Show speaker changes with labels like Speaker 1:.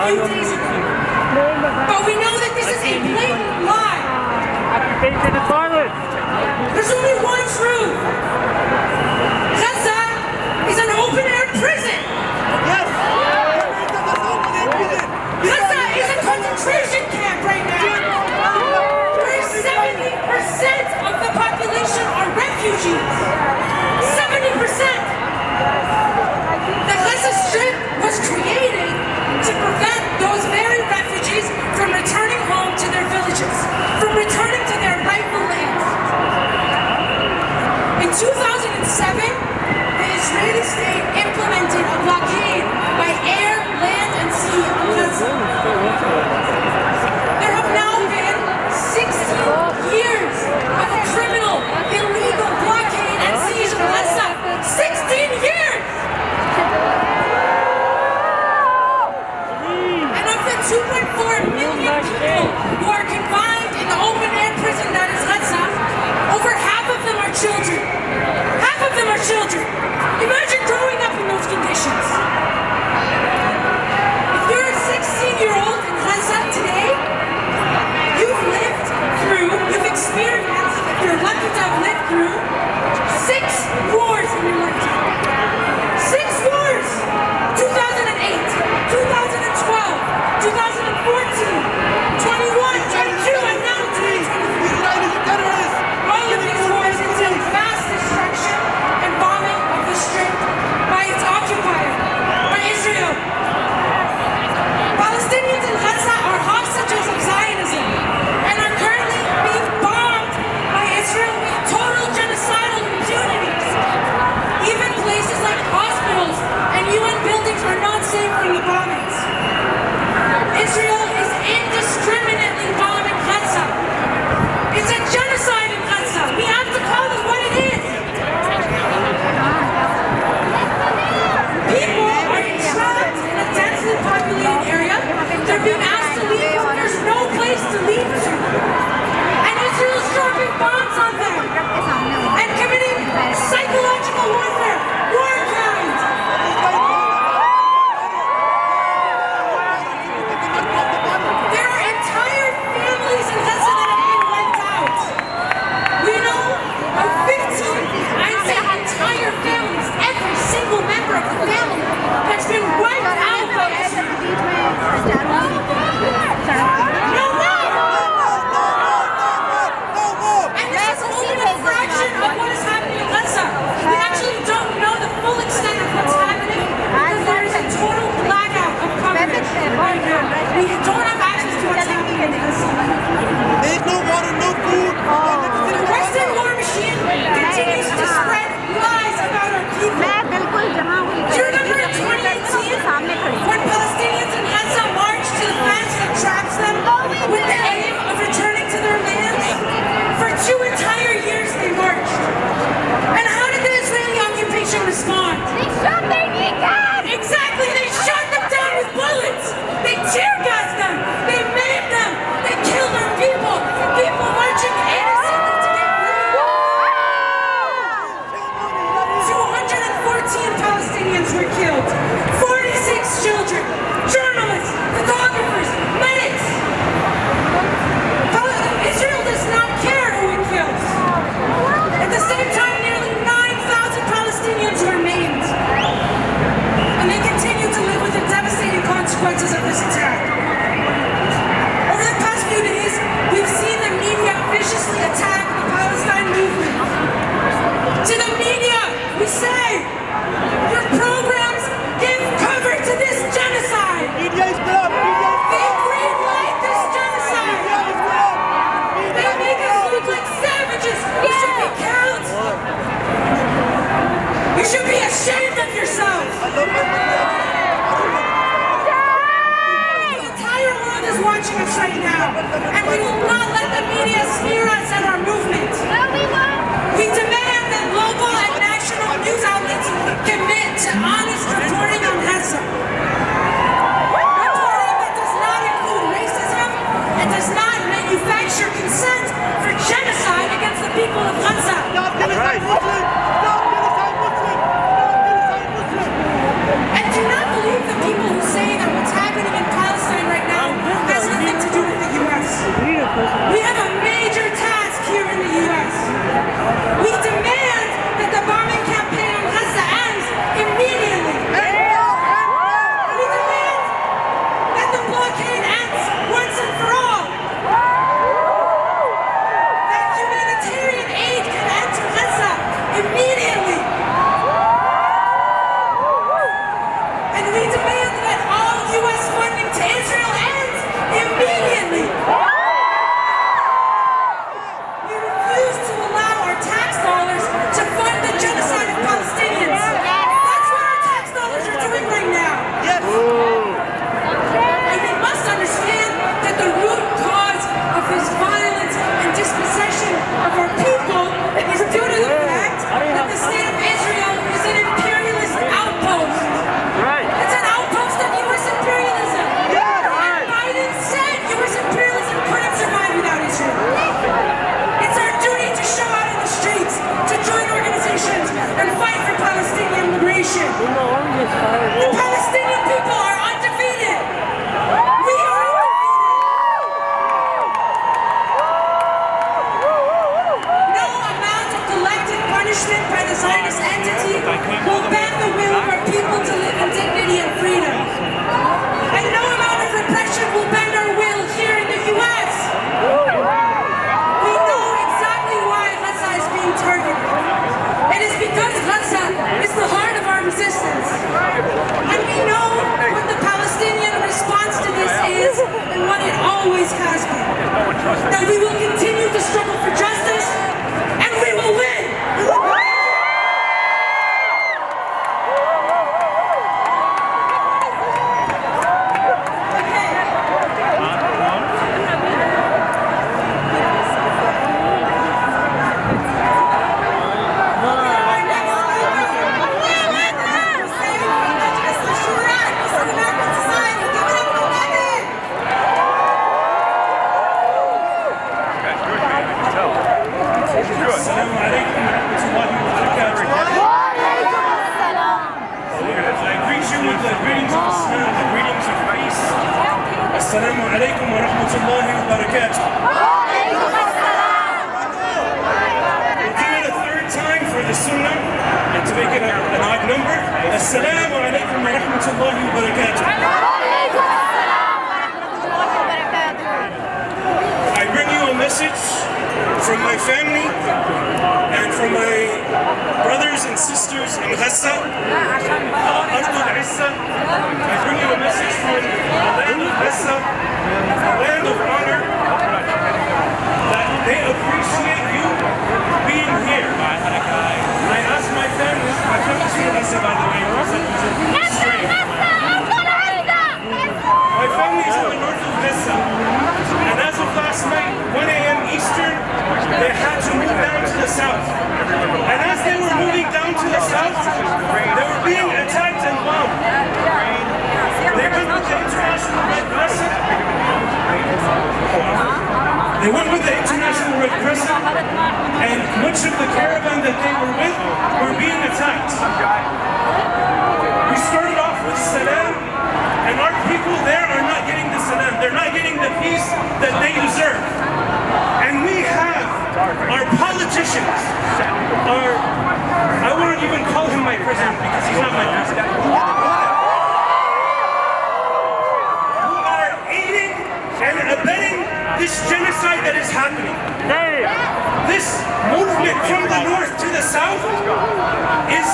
Speaker 1: few days ago. But we know that this is a blatant lie.
Speaker 2: Occupation and violence.
Speaker 1: There's only one truth. Gaza is an open-air prison.
Speaker 3: Yes!
Speaker 1: Gaza is a concentration camp right now. Where 70% of the population are refugees. 70%. The Gaza Strip was created to prevent those very refugees from returning home to their villages, from returning to their rightful lands. In 2007, the Israeli state implemented a blockade by air, land, and sea on Gaza. There have now been 16 years of a criminal, illegal blockade and siege of Gaza. 16 years! And of the 2.4 million people who are confined in the open-air prison that is Gaza, over half of them are children. Half of them are children. Imagine growing up in those conditions. If you're a 16-year-old in Gaza today, you've lived through, you've experienced, if you're lucky to have lived through, 6 wars in your lifetime. 6 wars! 2008, 2012, 2014, 21, 22, and now 2023. All of these wars entail vast destruction and bombing of the Strip by its occupier, by Israel. Palestinians in Gaza are hostages of Zionism and are currently being bombed by Israel with total genocidal impunity. Even places like hospitals and UN buildings are not safe from the bombings. Israel is indiscriminately bombing Gaza. It's a genocide in Gaza. We have to call it what it is. People are entrapped in a densely populated area. They're being asked to leave when there's no place to leave to. And Israel is dropping bombs on them and committing psychological warfare, war crimes. There are entire families in Gaza that have been wiped out. We know of 15, I'd say entire families, every single member of the family that's been wiped out by Israel. No more! And this is only a fraction of what is happening in Gaza. We actually don't know the full extent of what's happening because there is a total blackout of coverage right now. We don't have access to what's happening in Gaza.
Speaker 3: There's no water, no food.
Speaker 1: The Western war machine continues to spread lies about our people. Do you remember in 2018 when Palestinians in Gaza marched to the fence that traps them with the aim of returning to their lands? For 2 entire years they marched. And how did the Israeli occupation respond? Exactly, they shot them down with bullets. They tear gassed them. They maimed them. They killed our people. People marching innocently to get free. 214 Palestinians were killed. 46 children, journalists, photographers, medics. Israel does not care who it kills. At the same time, nearly 9,000 Palestinians were maimed. And they continue to live with the devastating consequences of this attack. Over the past few days, we've seen the media viciously attack the Palestine movement. To the media, we say, your programs give cover to this genocide.
Speaker 3: Media is corrupt.
Speaker 1: They greenlight this genocide. They make us look like savages. We should be killed. You should be ashamed of yourselves. The entire world is watching us right now, and we will not let the media smear us and our movement. We demand that local and national news outlets commit to honest reporting on Gaza. Reporting that does not include racism and does not manufacture consent for genocide against the people of Gaza.
Speaker 3: Stop genocide Muslims! Stop genocide Muslims! Stop genocide Muslims!
Speaker 1: And do not believe the people who say that what's happening in Palestine And we will continue to struggle for justice, and we will win!
Speaker 4: Assalamu alaikum wa rahmatullahi wa barakatuh. I greet you with the greetings of Islam, the greetings of peace. Assalamu alaikum wa rahmatullahi wa barakatuh. We'll do it a third time for the sunnah and to make it an odd number. Assalamu alaikum wa rahmatullahi wa barakatuh. I bring you a message from my family and from my brothers and sisters in Gaza, Al-Aqsa. I bring you a message from the land of Gaza, a land of honor, that they appreciate you being here. I asked my family's from Gaza, by the way, straight. My family is in the north of Gaza, and as of last night, 1 a.m. Eastern, they had to move down to the south. And as they were moving down to the south, they were being attacked and bombed. They went with the International Red Crescent. And much of the caravan that they were with were being attacked. We started off with salam, and our people there are not getting the salam. They're not getting the peace that they deserve. And we have our politicians, I won't even call him my president because he's not my president, who are aiding and abetting this genocide that is happening. This movement from the north to the south is